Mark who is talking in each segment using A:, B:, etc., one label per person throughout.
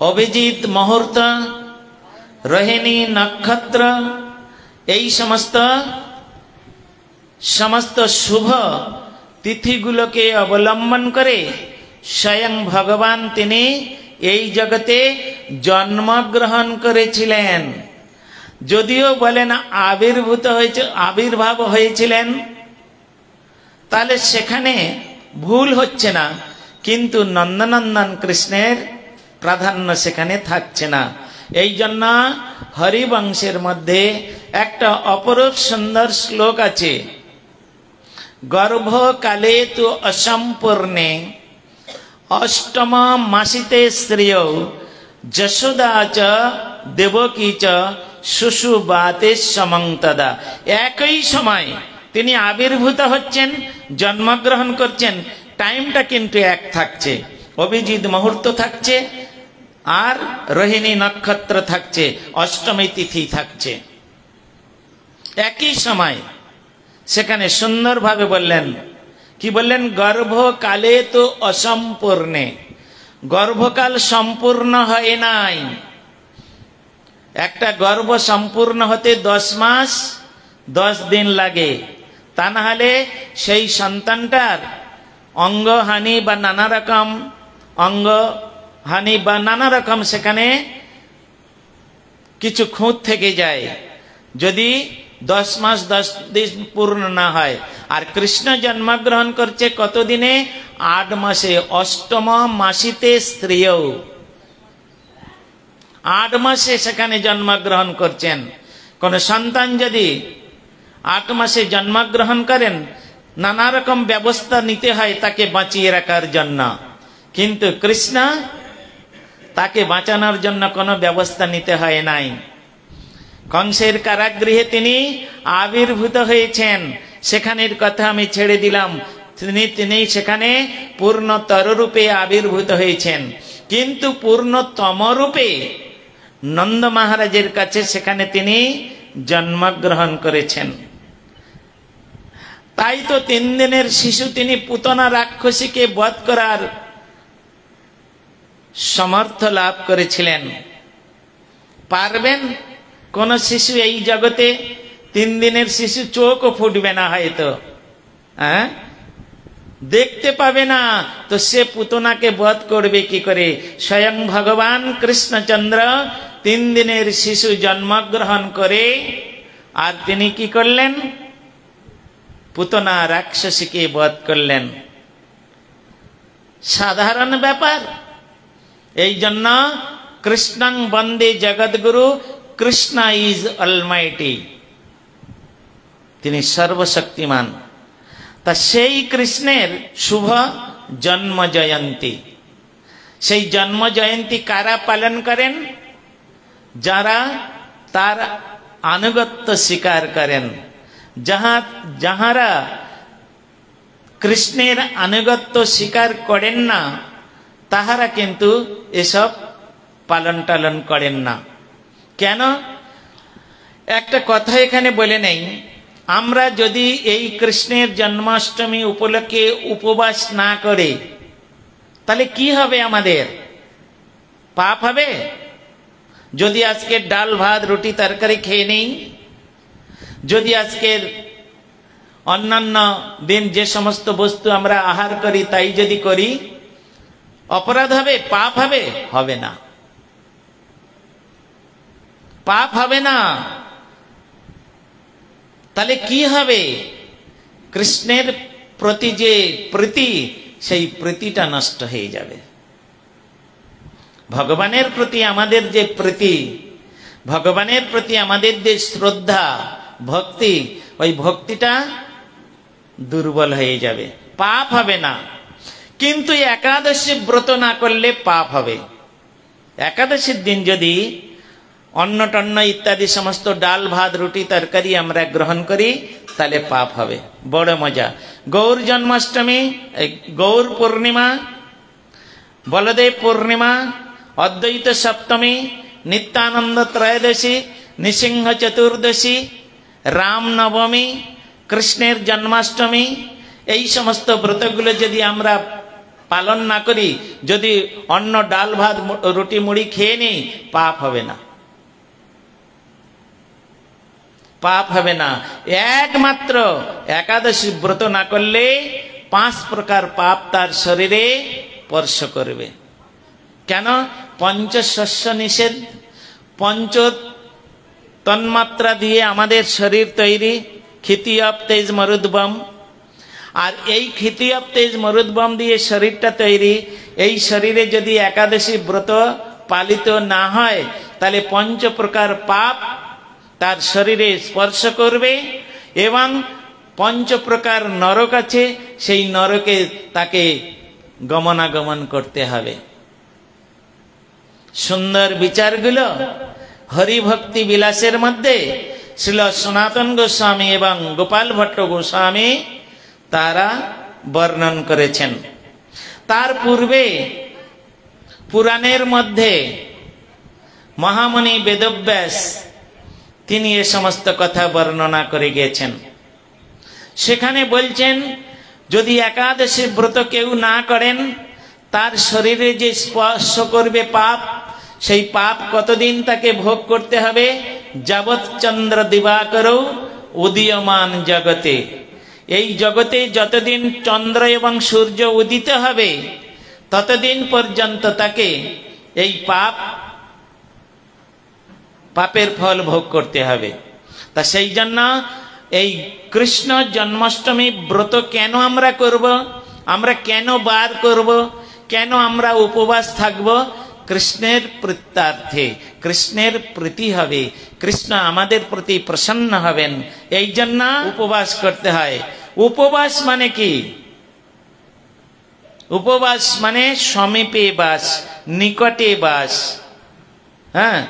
A: অভিজিৎ মুহূর্ত, রোহিণী নক্ষত্র, এই সমস্ত শুভ তিথিগুলোকে অবলম্বন করে স্বয়ং ভগবান তিনি এই জগতে জন্মগ্রহণ করেছিলেন। যদিও বলেন আবির্ভাব হয়েছিলেন, তাহলে সেখানে ভুল হচ্ছে না, কিন্তু নন্দনন্দন কৃষ্ণের প্রাধান্য সেখানে থাকছে না। এই জন্য হরিবংশের মধ্যে একটা অপরূপ সুন্দর শ্লোক আছে, গর্ভকালে তু অসম্পূর্ণে অষ্টম মাসিতে শ্রেয় যশোদা চ দেবকী চ শুশুবাতে সমংতদা। একই সময় তিনি আবির্ভূত হচ্ছেন, জন্মগ্রহণ করছেন, টাইমটা কিন্তু এক থাকছে। অভিজিৎ মুহূর্ত থাকছে, আর রোহিণী নক্ষত্র থাকছে, অষ্টমী তিথি থাকছে, একই সময়। সেখানে সুন্দরভাবে বললেন, কি বললেন? গর্ভকালে তো অসম্পূর্ণে, গর্ভকাল সম্পূর্ণ হয় নাই। একটা গর্ভ সম্পূর্ণ হতে 10 মাস 10 দিন লাগে, তা না হলে সেই সন্তানটার অঙ্গহানি বা নানা রকম সেখানে কিছু খুঁত থেকে যায়, যদি 10 মাস 10 দিন পূর্ণ না হয়। আর কৃষ্ণ জন্মগ্রহণ করছে কত দিনে? 8 মাসে, অষ্টম মাসিতে শ্রেয়, 8 মাসে সেখানে জন্মগ্রহণ করছেন। কোন সন্তান যদি 8 মাসে জন্মগ্রহণ করেন, নানা রকম ব্যবস্থা নিতে হয় তাকে বাঁচিয়ে রাখার জন্য, কিন্তু কৃষ্ণ তাকে বাঁচানোর জন্য কোনো ব্যবস্থা নিতে হয় নাই। কংসের কারাগৃহে তিনি আবির্ভূত হয়েছেন, সেখানের কথা আমি ছেড়ে দিলাম। তিনি সেখানে পূর্ণতর রূপে আবির্ভূত হয়েছেন, কিন্তু পূর্ণতম রূপে নন্দ মহারাজের কাছে সেখানে তিনি জন্মগ্রহণ করেছেন। তাই তো 3 দিনের শিশু তিনি পুতনা রাক্ষসীকে বধ করার সমর্থ লাভ করেছিলেন। পারবেন কোন শিশু এই জগতে? 3 দিনের শিশু চোখও ফুটবে না, হয়তো দেখতে পাবে না, তো সে পুতনাকে বধ করবে কি করে? স্বয়ং ভগবান কৃষ্ণচন্দ্র 3 দিনের শিশু জন্মগ্রহণ করে, আর তিনি কি করলেন? পুতনা রাক্ষসীকে বধ করলেন। সাধারণ ব্যাপার। এই জন্য কৃষ্ণং বন্দে জগদ্গুরু, কৃষ্ণ ইজ অলমাইটি, তিনি সর্বশক্তিমান। তা সেই কৃষ্ণের শুভ জন্ম জয়ন্তী, সেই জন্ম জয়ন্তী কারা পালন করেন? যারা তার আনুগত্য স্বীকার করেন। যাহারা কৃষ্ণের আনুগত্য স্বীকার করেন না, তাহারা কিন্তু এসব পালন টালন করেন না। কেন? একটা কথা এখানে বলে নেই, আমরা যদি এই কৃষ্ণের জন্মাষ্টমী উপলক্ষে উপবাস না করে, তাহলে কি হবে? আমাদের পাপ হবে। যদি আজকে ডাল ভাত রুটি তরকারি খেয়ে নেই, যদি আজকের অন্যান্য দিন যে সমস্ত বস্তু আমরা আহার করি তাই যদি করি, অপরাধ হবে? পাপ হবে? হবে না, পাপ হবে না। তাহলে কি হবে? কৃষ্ণের প্রতি যে প্রীতি, সেই প্রীতিটা নষ্ট হয়ে যাবে। ভগবানের প্রতি আমাদের যে প্রীতি, ভগবানের প্রতি আমাদের যে শ্রদ্ধা ভক্তি, ওই ভক্তিটা দুর্বল হয়ে যাবে। পাপ হবে না, কিন্তু একাদশী ব্রত না করলে পাপ হবে। একাদশীর দিন যদি অন্ন টন্ন ইত্যাদি সমস্ত ডাল ভাত রুটি তরকারি আমরা গ্রহণ করি, তাহলে পাপ হবে। বড় মজা। গৌর জন্মাষ্টমী, গৌর পূর্ণিমা, বলদেব পূর্ণিমা, অদ্বৈত সপ্তমী, নিত্যানন্দ ত্রয়োদশী, নৃসিংহ চতুর্দশী, রাম নবমী, কৃষ্ণের জন্মাষ্টমী, এই সমস্ত ব্রতগুলো যদি আমরা পালন না করি, যদি অন্ন ডাল ভাত রুটি মুড়ি খেয়ে নিই, পাপ হবে না, পাপ হবে না। একমাত্র একাদশী ব্রত না করলে 5 প্রকার পাপ তার শরীরে স্পর্শ করবে। কেন? পঞ্চশস্য নিষেধ, পঞ্চ তন্মাত্রা দিয়ে আমাদের শরীর তৈরি, ক্ষিতি অব তেজ মরুদ্বম। আর এই ক্ষিতি অব তেজ মরুদ্বম দিয়ে শরীরটা তৈরি। এই শরীরে যদি একাদশী ব্রত পালিত না হয়, তাহলে 5 প্রকার পাপ তার শরীরে স্পর্শ করবে এবং 5 প্রকার নরক আছে, সেই নরকে তাকে গমনাগমন করতে হবে। সুন্দর বিচারগুলো হরিভক্তি বিলাসের মধ্যে শ্রীল সনাতন গোস্বামী এবং গোপাল ভট্ট গোস্বামী তারা বর্ণন করেছেন। তার পূর্বে পুরাণের মধ্যে মহামুনি বেদব্যাস তিনি এ সমস্ত কথা বর্ণনা করে গিয়েছেন। সেখানে বলছেন, যদি একাদশী ব্রত কেউ না করেন, তার শরীরে যে স্পর্শ করবে পাপ, সেই পাপ কতদিন তাকে ভোগ করতে হবে? যাবৎ চন্দ্র দিবাকর উদীয়মান জগতে, এই জগতে যতদিন চন্দ্র এবং সূর্য উদিত হবে ততদিন পর্যন্ত তাকে এই পাপের ফল ভোগ করতে হবে। তা সেই জন্য এই কৃষ্ণ জন্মাষ্টমী ব্রত কেন আমরা করব, আমরা কেন বার করব, কেন আমরা উপবাস থাকব? কৃষ্ণের প্রীত্যার্থে, কৃষ্ণের প্রীতি হবে, কৃষ্ণ আমাদের প্রতি প্রসন্ন হবেন, এই জন্য উপবাস করতে হয়। উপবাস মানে কি? উপবাস মানে সমীপে বাস, নিকটে বাস। হ্যাঁ,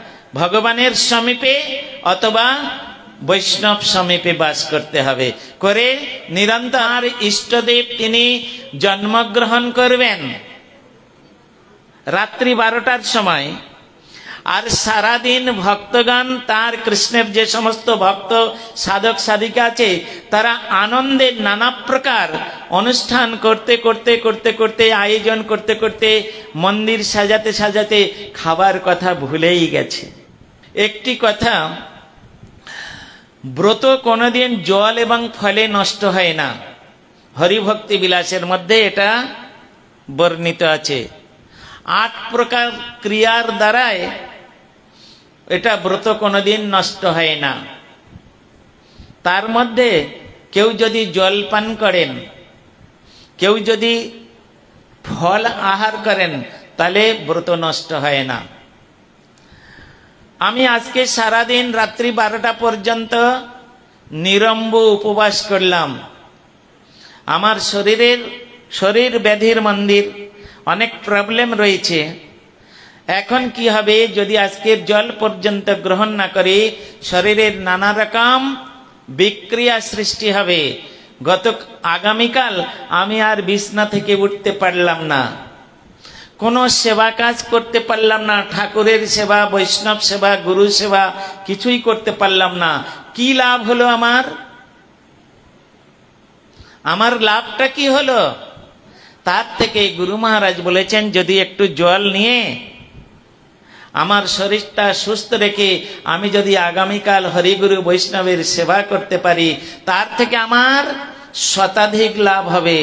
A: ভগবানের সমীপে অথবা বৈষ্ণব সমীপে বাস করতে হবে। করে নিরন্তর ইষ্টদেব তিনি জন্মগ্রহণ করবেন রাত্রি 12টার সময়। আর সারাদিন ভক্তগণ তার কৃষ্ণের যে সমস্ত ভক্ত সাধক সাধিকা আছে, তারা আনন্দে নানা প্রকার অনুষ্ঠান করতে করতে করতে করতে আয়োজন করতে করতে মন্দির সাজাতে সাজাতে খাবার কথা ভুলেই গেছে। একটি কথা, ব্রত কোনোদিন জল এবং ফলে নষ্ট হয় না। হরিভক্তি বিলাসের মধ্যে এটা বর্ণিত আছে। 8 প্রকার ক্রিয়ার দ্বারায় এটা ব্রত কোনোদিন নষ্ট হয় না। তার মধ্যে কেউ যদি জল পান করেন, কেউ যদি ফল আহার করেন, তাহলে ব্রত নষ্ট হয় না। আমি আজকে সারাদিন রাত্রি 12টা পর্যন্ত নিরম্ব উপবাস করলাম। আমার শরীর ব্যাধির মন্দির, অনেক প্রবলেম রয়েছে। এখন কি হবে? যদি আজকের জল পর্যন্ত গ্রহণ না করি, শরীরের নানা রকম বিক্রিয়া সৃষ্টি হবে। আগামীকাল আমি আর বিছনা থেকে উঠতে পারলাম না, কোনো সেবা কাজ করতে পারলাম না, ঠাকুরের সেবা, বৈষ্ণব সেবা, গুরু সেবা কিছুই করতে পারলাম না। কি লাভ হলো আমার লাভটা কি হলো? তার থেকে গুরু মহারাজ বলেছেন, যদি একটু জল নিয়ে আমার শরীরটা সুস্থ রেখে আমি যদি আগামীকাল হরিগুরু বৈষ্ণবের সেবা করতে পারি, তার থেকে আমার শতাধিক লাভ হবে।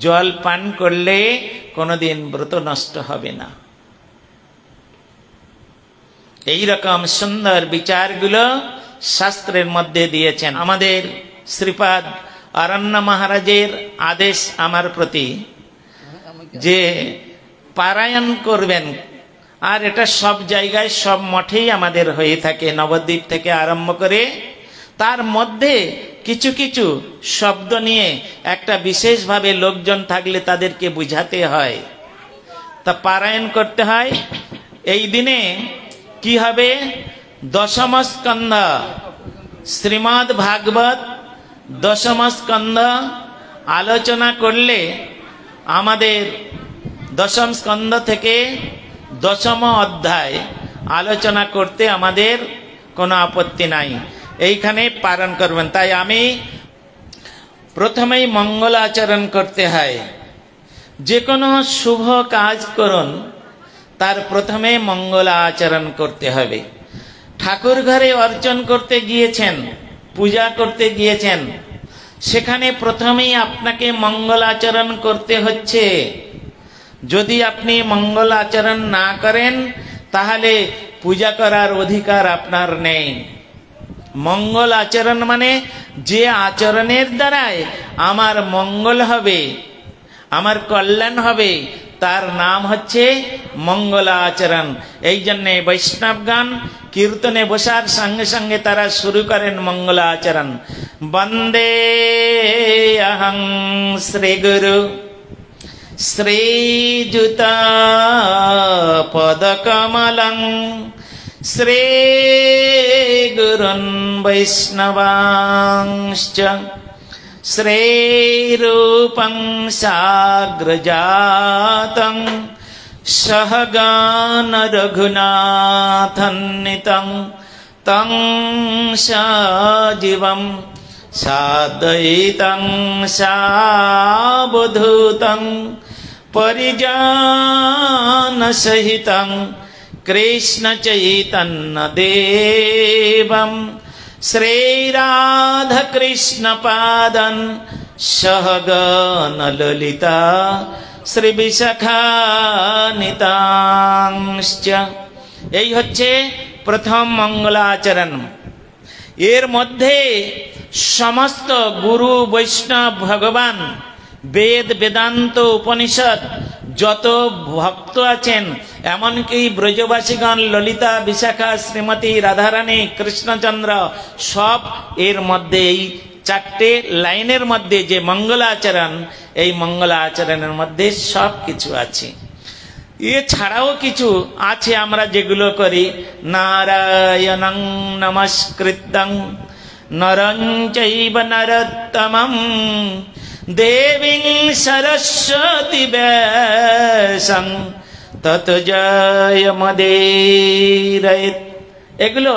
A: জল পান করলে কোনোদিন ব্রত নষ্ট হবে না। এই রকম সুন্দর বিচারগুলো শাস্ত্রের মধ্যে দিয়েছেন। আমাদের শ্রীপাদ অরণ্য মহারাজের আদেশ আমার প্রতি যে পারায়ণ করবেন, আর এটা সব জায়গায় সব মঠেই আমাদের হয়ে থাকে, নবদ্বীপ থেকে আরম্ভ করে। তার মধ্যে কিছু কিছু শব্দ নিয়ে একটা বিশেষভাবে লোকজন থাকলে তাদেরকে বুঝাতে হয়, তা পারায়ণ করতে হয়। এই দিনে কি হবে? 10ম স্কন্ধ শ্রীমদ্ ভাগবত 10ম স্কন্ধ আলোচনা করলে আমাদের 10ম স্কন্ধ থেকে 10ম অধ্যায় আলোচনা করতে আমাদের কোনো আপত্তি নাই, এইখানে পালন করবেন। তাই আমি প্রথমেই মঙ্গল আচরণ করতে হয়। যে কোনো শুভ কাজ করুন, তার প্রথমে মঙ্গল আচরণ করতে হবে। ঠাকুর ঘরে অর্চন করতে গিয়েছেন, পূজা করতে গিয়েছেন, সেখানে প্রথমেই আপনাকে মঙ্গল আচরণ করতে হচ্ছে। যদি আপনি মঙ্গল আচরণ না করেন, তাহলে পূজা করার অধিকার আপনার নেই। মঙ্গল আচরণ মানে যে আচরণের দ্বারায় আমার মঙ্গল হবে, আমার কল্যাণ হবে, তার নাম হচ্ছে মঙ্গল আচরণ। এই জন্যে বৈষ্ণবগণ কীর্তনে বসার সঙ্গে সঙ্গে তারা শুরু করেন মঙ্গল আচরণ। বন্দে অহং শ্রী গুরু শ্রীযুত পদকমলং শ্রী গুরুন বৈষ্ণবাংশ্চ শ্রীরূপং সাগ্রজাতং সহগণ রঘুনাথান্বিতং তং সজীবং সাদ্বৈতং সাবধূতং পরিজন সহিতং কৃষ্ণ চৈতন্য দেবম শ্রীরাধা কৃষ্ণ পাদন সহগণ ললিতা শ্রী বিশাখানিতাংশ্চ। এই হচ্ছে প্রথম মঙ্গলাচরণ। এর মধ্যে সমস্ত গুরু বৈষ্ণব ভগবান বেদ বেদান্ত উপনিষদ যত ভক্ত আছেন, এমনকি ব্রজবাসীগণ ললিতা বিশাখা শ্রীমতী রাধারানী কৃষ্ণচন্দ্র সব এর মধ্যে এই চারটে লাইনের মধ্যে যে মঙ্গলাচরণ, এই মঙ্গলাচরণের মধ্যে সব কিছু আছে। এছাড়াও কিছু আছে আমরা যেগুলো করি, নারায়ণং নমস্কৃত্যং নরং চৈব নরোত্তমং দেবীং সরস্বতী ব্যাসং তত জয়মুদীরয়েৎ। এগুলো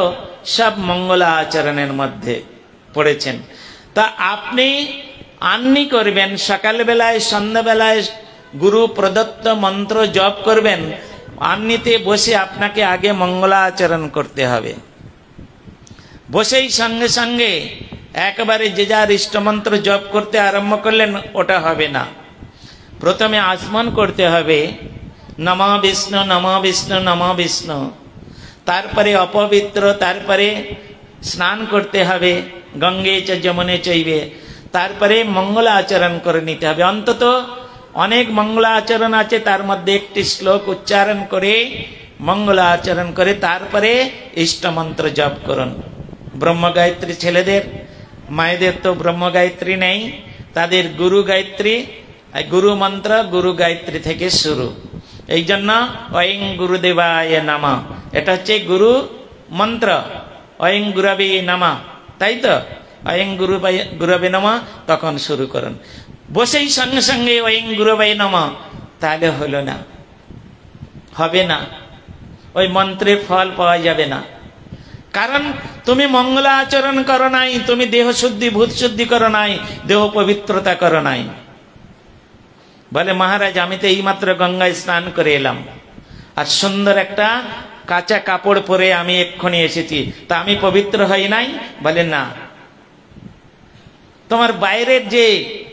A: সব মঙ্গলাচরণের মধ্যে পড়েছেন। তা আপনি আন্নি করবেন, সকালবেলায় সন্ধ্যাবেলায় গুরু প্রদত্ত মন্ত্র জপ করবেন। আন্নিতে বসে আপনাকে আগে মঙ্গলাচরণ করতে হবে। বসেই সঙ্গে সঙ্গে একবারে যে যার ইষ্টমন্ত্র জপ করতে আরম্ভ করলেন, ওটা হবে না। প্রথমে আচমন করতে হবে, নমঃ বিষ্ণু নমঃ বিষ্ণু নমঃ বিষ্ণু। তারপরে অপবিত্র, তারপরে স্নান করতে হবে, গঙ্গে চ যমুনে চৈবে। তারপরে মঙ্গলাচরণ করে নিতে হবে। অন্তত অনেক মঙ্গলাচরণ আছে, তার মধ্যে একটি শ্লোক উচ্চারণ করে মঙ্গলাচরণ করে তারপরে ইষ্টমন্ত্র জপ করুন। ব্রহ্ম গায়ত্রী ছেলেদের, মায়েদের তো ব্রহ্ম গায়ত্রী নেই, তাদের গুরু গায়ত্রী, গুরু মন্ত্র গুরু গায়ত্রী থেকে শুরু। এই জন্য ওয়ং গুরুদেবায় নমঃ, এটা হচ্ছে গুরু মন্ত্র। ওয়ং গুরবে নমঃ, তাই তো? ওয়ং গুরবে নমঃ তখন শুরু করুন। বসেই সঙ্গে সঙ্গে ওয়ং গুরবে নমঃ, তাহলে হলো না, হবে না, ওই মন্ত্রের ফল পাওয়া যাবে না। কারণ তুমি মঙ্গলাচরণ করো নাই, তুমি দেহ শুদ্ধি ভূত শুদ্ধি করো নাই, দেহ পবিত্রতা করো নাই। বলে মহারাজ, আমি তো এইমাত্র গঙ্গায় স্নান করে এলাম, আর সুন্দর একটা কাঁচা কাপড় পরে আমি এক্ষুনি এসেছি, তা আমি পবিত্র হই নাই? বলে না, তোমার বাইরের যে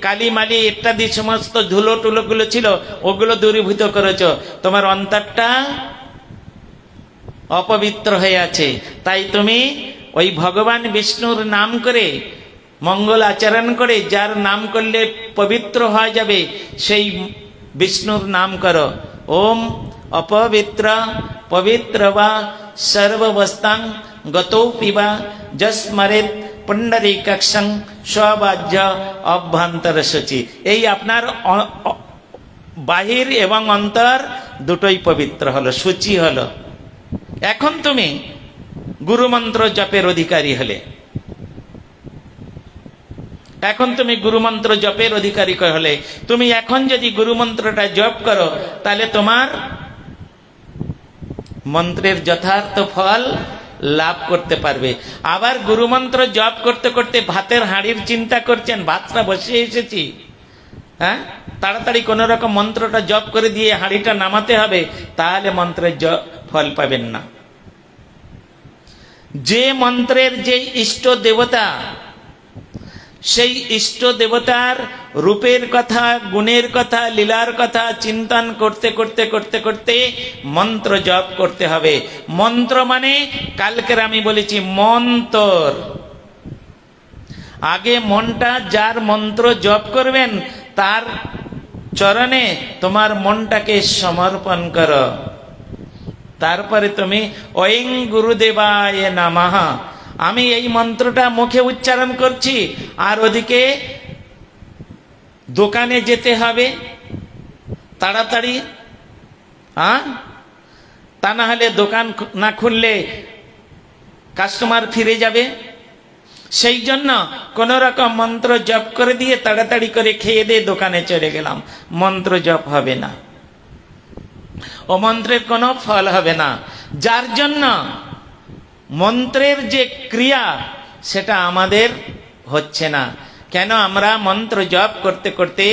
A: কালি মালি ইত্যাদি সমস্ত ধুলো টুলো গুলো ছিল, ওগুলো দূরীভূত করেছো, তোমার অন্তরটা অপবিত্র হয়ে আছে। তাই তুমি ওই ভগবান বিষ্ণুর নাম করে মঙ্গল আচরণ করে, যার নাম করলে পবিত্র হয়ে যাবে, সেই বিষ্ণুর নাম করো। ওম অপবিত্র পবিত্র বা সর্ববস্তাং গতৌ পিবা যস্মরেত পুণ্ডরীকাক্ষং স্ববাহ্য অভ্যন্তর শুচি। এই আপনার বাহির এবং অন্তর দুটোই পবিত্র হলো, শুচি হলো। এখন তুমি গুরুমন্ত্র জপের অধিকারী হলে, এখন তুমি গুরুমন্ত্র জপের অধিকারী হলে, তুমি এখন যদি গুরুমন্ত্রটা জপ করো, তাহলে তোমার মন্ত্রের যথার্থ ফল লাভ করতে পারবে। আবার গুরুমন্ত্র জপ করতে করতে ভাতের হাঁড়ির চিন্তা করছেন, ভাতটা বসিয়ে এসেছি, হ্যাঁ, তাড়াতাড়ি কোনো রকম মন্ত্রটা জপ করে দিয়ে হাঁড়িটা নামাতে হবে, তাহলে মন্ত্রের ফল পাবেন না। যে মন্ত্রের যে ইষ্ট দেবতা, সেই ইষ্ট দেবতার রূপের কথা, গুণের কথা, লীলার কথা চিন্তন করতে করতে করতে করতে মন্ত্র জপ করতে হবে। মন্ত্র মানে কালকের আমি বলেছি মন্তর। আগে মনটা যার মন্ত্র জপ করবেন তার চরণে তোমার মনটাকে সমর্পণ করো। তারপরে তুমি ওং গুরুদেবায় নমঃ, আমি এই মন্ত্রটা মুখে উচ্চারণ করছি, আর ওদিকে দোকানে যেতে হবে তাড়াতাড়ি, তা না হলে দোকান না খুললে কাস্টমার ফিরে যাবে। সেই জন্য কোন রকম মন্ত্র জপ করে দিয়ে তাড়াতাড়ি করে খেয়ে দিয়ে দোকানে চলে গেলাম, মন্ত্র জপ হবে না, ও মন্ত্রের কোনো ফল হবে না। যার জন্য মন্ত্রের যে ক্রিয়া সেটা আমাদের হচ্ছে না। কেন? আমরা মন্ত্র জপ করতে করতে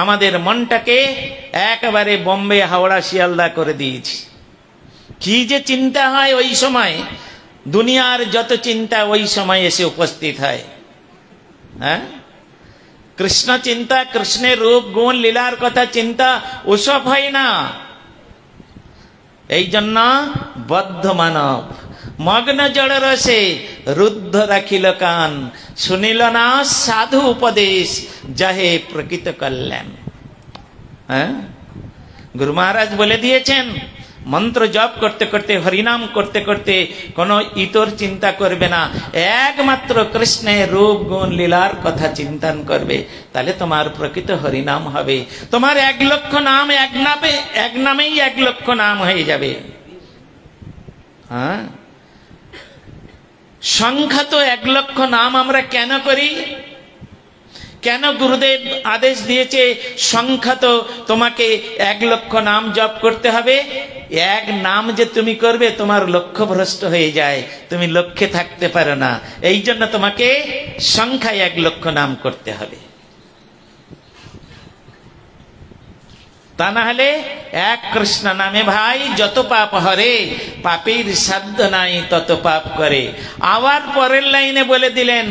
A: আমাদের মনটাকে একেবারে বোম্বে, হাওড়া, শিয়ালদা করে দিয়েছি। কি যে চিন্তা হয় ওই সময়, দুনিয়ার যত চিন্তা ওই সময় এসে উপস্থিত হয়। হ্যাঁ, কৃষ্ণ চিন্তা, কৃষ্ণের রূপ গুণ লীলার কথা চিন্তা ওসব হয় না। এই জন্য বদ্ধ মানব মগ্ন জড় রসে রুদ্ধ রাখিল কান, শুনিল না সাধু উপদেশ যাহে প্রকৃত কল্যাণ। হ্যাঁ, গুরু মহারাজ বলে দিয়েছেন মন্ত্র জপ করতে করতে, হরিনাম করতে করতে কোনো ইতর চিন্তা করবে না, একমাত্র কৃষ্ণের রূপ গুণ লীলার কথা চিন্তন করবে, তাহলে তোমার প্রকৃত হরিনাম হবে। তোমার 1 লক্ষ নাম এক নামেই 1 লক্ষ নাম হয়ে যাবে। হ্যাঁ, সংখ্যা তো 1 লক্ষ নাম আমরা কেন করি? কেন গুরুদেব আদেশ দিয়েছে সংখ্যা তো তোমাকে 1 লক্ষ নাম জপ করতে হবে? এক নাম যে তুমি করবে তোমার লক্ষ্য ভ্রষ্ট হয়ে যায়, তুমি লক্ষ্যে থাকতে পারো না। এই জন্য তোমাকে সংখ্যায় 1 লক্ষ নাম করতে হবে। তা না হলে এক কৃষ্ণ নামে ভাই যত পাপ হরে, পাপের সাধ্য নাই তত পাপ করে। আবার পরের লাইনে বলে দিলেন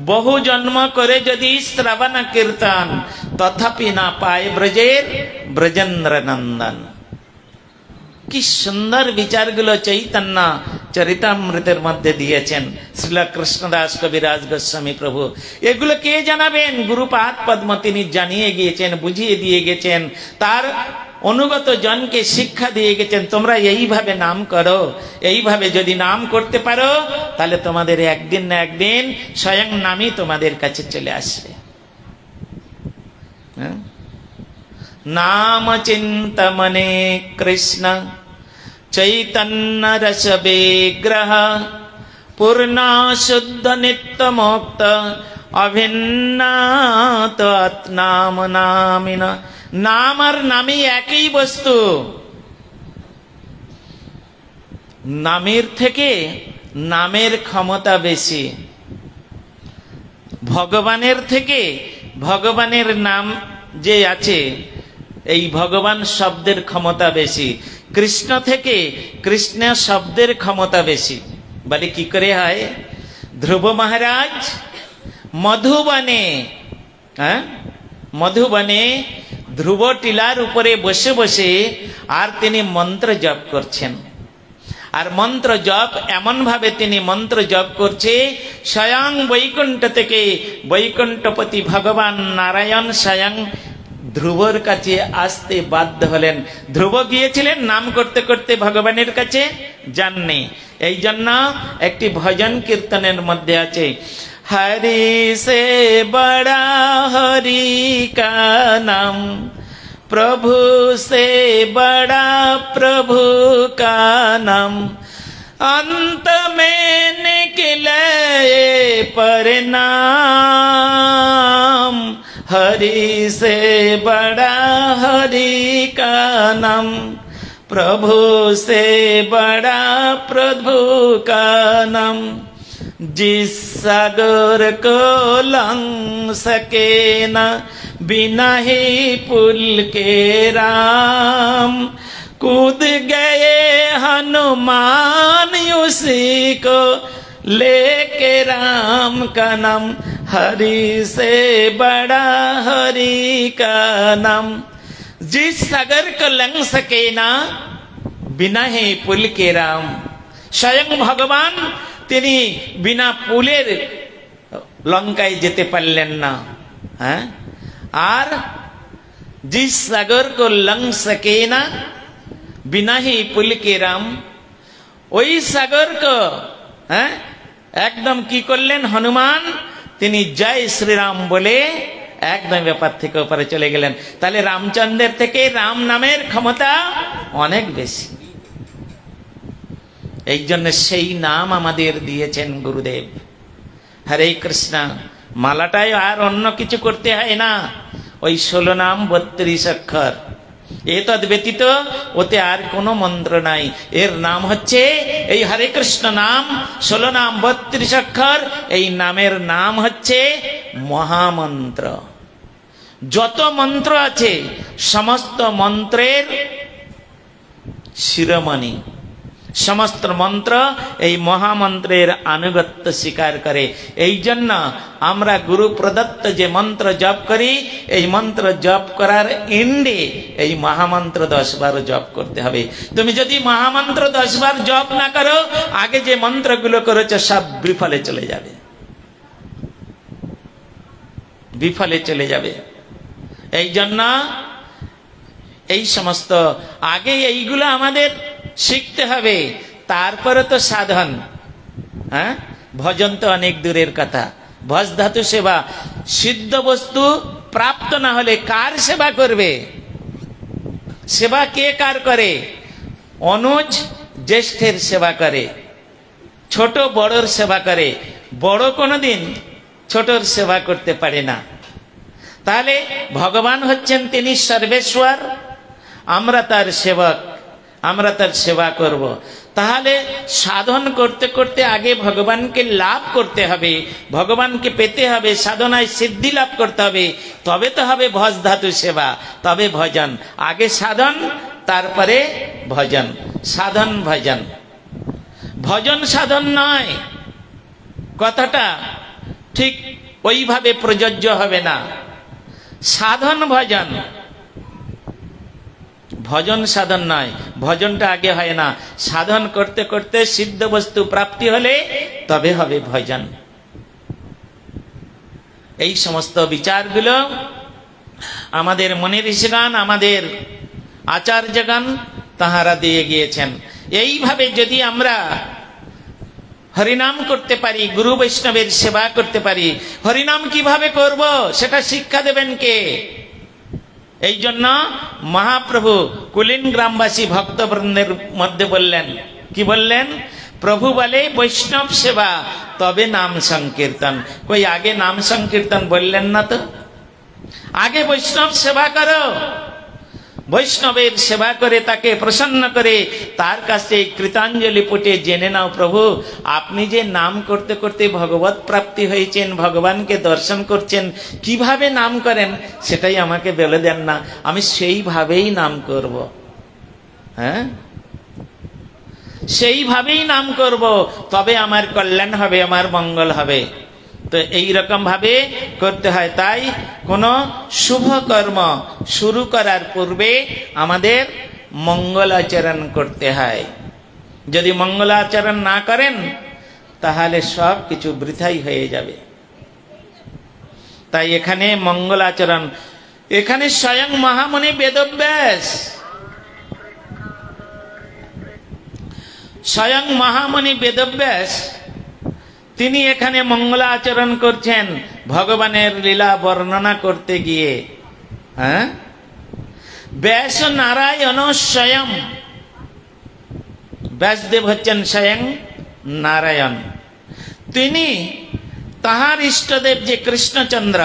A: বহু জন্ম করে যদি শ্রবণ কীর্তন, তথাপি না পায় ব্রজের ব্রজেন্দ্র নন্দন। কি সুন্দর বিচারগুলো চৈতন্য চরিতামৃতের মধ্যে দিয়েছেন শ্রীল কৃষ্ণদাস কবিরাজ গোস্বামী প্রভু। এগুলো কে জানাবেন? গুরুপাদ পদ্ম তিনি জানিয়ে গিয়েছেন, বুঝিয়ে দিয়ে গেছেন, তার অনুগত জনকে শিক্ষা দিয়ে গেছেন, তোমরা এইভাবে নাম করো। এইভাবে যদি নাম করতে পারো তাহলে তোমাদের একদিন না একদিন স্বয়ং নামই তোমাদের কাছে চলে আসবে। नाम चिंतमने कृष्ण चैतन्य रस विग्रह, पूर्णा शुद्ध नित्य मुक्त अभिन्नात नाम नामिन। नाम और नामी एक ही वस्तु। नामेर থেকে নামের ক্ষমতা বেশি, ভগবানের থেকে ভগবানের নাম যে আছে এই ভগবান শব্দের ক্ষমতা বেশি, কৃষ্ণ থেকে কৃষ্ণ শব্দের ক্ষমতা বেশি। বলে কি করে হয়? ধ্রুব মহারাজ মধুবনে, মধুবনে ধ্রুব টিলার উপরে বসে বসে আর তিনি মন্ত্র জপ করছেন। আর মন্ত্র জপ এমন ভাবে তিনি মন্ত্র জপ করছে, স্বয়ং বৈকুণ্ঠ থেকে বৈকুণ্ঠপতি ভগবান নারায়ণ স্বয়ং ধ্রুবর কাছে আসতে বাধ্য হলেন। ধ্রুব গিয়েছিলেন নাম করতে করতে ভগবানের কাছে, যাননি। এই জন্য একটি ভজন কীর্তনের মধ্যে আছে, হরি সে বড়া হরি কা নাম, प्रभु से बड़ा प्रभु का नाम, अंत में निकले परिणाम, हरि से बड़ा हरि का नाम, प्रभु से बड़ा प्रभु का नाम। जिस सागर को लंघ सके न बिना ही पुल के राम, कूद गए हनुमान उसी को लेके राम का नाम, हरि से बड़ा हरि का नाम। जिस सागर को लंघ सके ना बिना ही पुल के राम, स्वयं भगवान তিনি বিনা পুলের লঙ্কায় যেতে পারলেন না। হ্যাঁ, আর जिस सागर को लंघ सके ना बिना ही पुल के राम, ওই সাগর को হ্যাঁ একদম কি করলেন হনুমান, তিনি জয় শ্রীরাম বলে একদম ব্যাপার থেকে ওপারে চলে গেলেন। তাহলে রামচন্দ্রের থেকে রাম নামের ক্ষমতা অনেক বেশি। এই জন্য সেই নাম আমাদের দিয়েছেন গুরুদেব। হরে কৃষ্ণ মালাটায় আর অন্য কিছু করতে হয় না, ওই 16 নাম 32 অক্ষর, এতদ ব্যতীত ওতে আর কোনো মন্ত্র নাই। এর নাম হচ্ছে এই হরে কৃষ্ণ নাম, 16 নাম 32 অক্ষর। এই নামের নাম হচ্ছে মহামন্ত্র। যত মন্ত্র আছে সমস্ত মন্ত্রের শিরোমণি, সমস্ত মন্ত্র এই মহামন্ত্রের আনুগত্য স্বীকার করে। এই জন্য আমরা গুরু প্রদত্ত যে মন্ত্র জপ করি, এই মন্ত্র জপ করার এন্ডে এই মহামন্ত্র 10 বার জপ করতে হবে। তুমি যদি মহামন্ত্র 10 বার জপ না করো, আগে যে মন্ত্রগুলো করেছো সব বিফলে চলে যাবে, বিফলে চলে যাবে। এই জন্য এই সমস্ত আগে এইগুলো আমাদের শিখতে হবে, তারপরে তো সাধন। হ্যাঁ, ভজন তো অনেক দূরের কথা। ভজ ধাতু সেবা, সিদ্ধ বস্তু প্রাপ্ত না হলে কার সেবা করবে? সেবা কে কার করে? অনুজ জ্যেষ্ঠের সেবা করে, ছোট বড়র সেবা করে, বড় কোনোদিন ছোটর সেবা করতে পারে না। তাহলে ভগবান হচ্ছেন তিনি সর্বেশ্বর, আমরা তার সেবক, আমরা তার সেবা করব। তাহলে সাধন করতে করতে আগে ভগবানকে লাভ করতে হবে, ভগবানকে পেতে হবে, সাধনায় সিদ্ধি লাভ করতে হবে, তবে তো হবে ভজ ধাতু সেবা, তবে ভজন। আগে সাধন, তারপরে ভজন। সাধন ভজন, ভজন সাধন নয়, কথাটা ঠিক ওইভাবে প্রযোজ্য হবে না। সাধন ভজন, ভজন সাধন নয়। ভজনটা আগে হয় না, সাধন করতে করতে সিদ্ধ বস্তু প্রাপ্তি হলে তবে হবে ভজন। এই সমস্ত বিচারগুলো আমাদের মনে ঋষিগণ, আমাদের আচার্যগণ তাহারা দিয়ে গিয়েছেন। এইভাবে যদি আমরা হরিনাম করতে পারি, গুরু বৈষ্ণবের সেবা করতে পারি, হরিনাম কিভাবে করব সেটা শিক্ষা দেবেন কে? এই জন্য মহাপ্রভু কুলিন গ্রামবাসী ভক্তবৃন্দের মধ্যে বললেন, কি বললেন? প্রভু বলে বৈষ্ণব সেবা তবে নাম সংকীর্তন। কই আগে নাম সংকীর্তন বললেন না তো? আগে বৈষ্ণব সেবা করো, বৈষ্ণবের সেবা করে তাকে প্রসন্ন করে তার কাছে কৃতাঞ্জলি পুটে জেনে নাও, প্রভু আপনি যে নাম করতে করতে ভগবত প্রাপ্তি হয়েছেন, ভগবানকে দর্শন করছেন, কিভাবে নাম করেন সেটাই আমাকে বলে দেন না, আমি সেইভাবেই নাম করব। হ্যাঁ, সেইভাবেই নাম করব, তবে আমার কল্যাণ হবে, আমার মঙ্গল হবে। তো এইরকম ভাবে করতে হয়। তাই কোন শুভ কর্ম শুরু করার পূর্বে আমাদের মঙ্গল আচরণ করতে হয়। যদি মঙ্গল আচরণ না করেন তাহলে সব কিছু বৃথাই হয়ে যাবে। তাই এখানে মঙ্গল আচরণ, এখানে স্বয়ং মহামুনি বেদব্যাস, স্বয়ং মহামুনি বেদব্যাস তিনি এখানে মঙ্গলাচরণ করছেন ভগবানের লীলা বর্ণনা করতে গিয়ে। হ্যাঁ, ব্যাস নারায়ণ স্বয়ং, ব্যাসদেব হচ্ছেন স্বয়ং নারায়ণ। তিনি তাহার ইষ্টদেব যে কৃষ্ণচন্দ্র,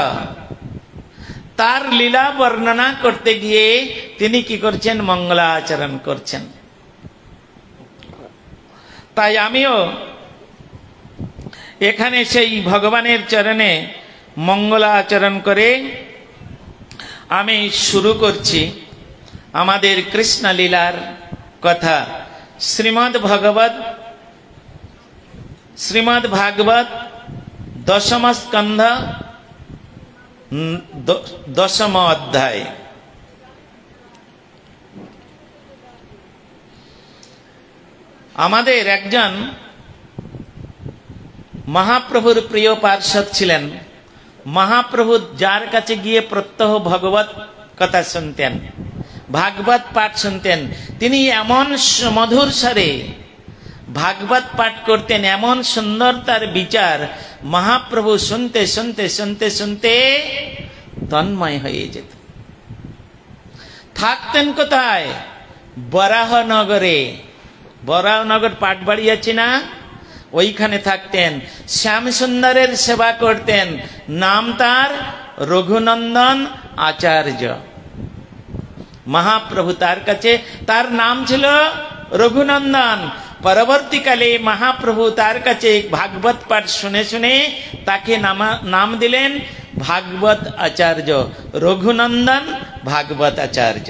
A: তার লীলা বর্ণনা করতে গিয়ে তিনি কি করছেন? মঙ্গলাচরণ করছেন। তাই আমিও এখানে সেই ভগবানের চরণে মঙ্গলাচরণ করে আমি শুরু করছি আমাদের কৃষ্ণ লীলার কথা। শ্রীমদ্ ভাগবত দশম স্কন্ধ দশম অধ্যায়। আমাদের একজন মহাপ্রভুর প্রিয় পার্ষদ ছিলেন। মহাপ্রভু যার কাছে গিয়ে প্রত্যহ ভগবত কথা শুনতেন, ভাগবত পাঠ শুনতেন, তিনি এমন মধুর স্বরে ভাগবত পাঠ করতেন, এমন সুন্দর তার বিচার, মহাপ্রভু শুনতে শুনতে শুনতে শুনতে তন্ময় হয়ে যেত। থাকতেন কোথায়? বরাহনগরে। বরাহনগর পাটবাড়ি আছে না, ওইখানে থাকতেন। শ্যাম সুন্দরের সেবা করতেন। নাম তার রঘুনন্দন আচার্য। মহাপ্রভু তার কাছে, তার নাম ছিল রঘুনন্দন। পরবর্তীকালে মহাপ্রভু তার কাছে ভাগবত পাঠ শুনে শুনে তাকে নাম দিলেন ভাগবত আচার্য, রঘুনন্দন ভাগবত আচার্য।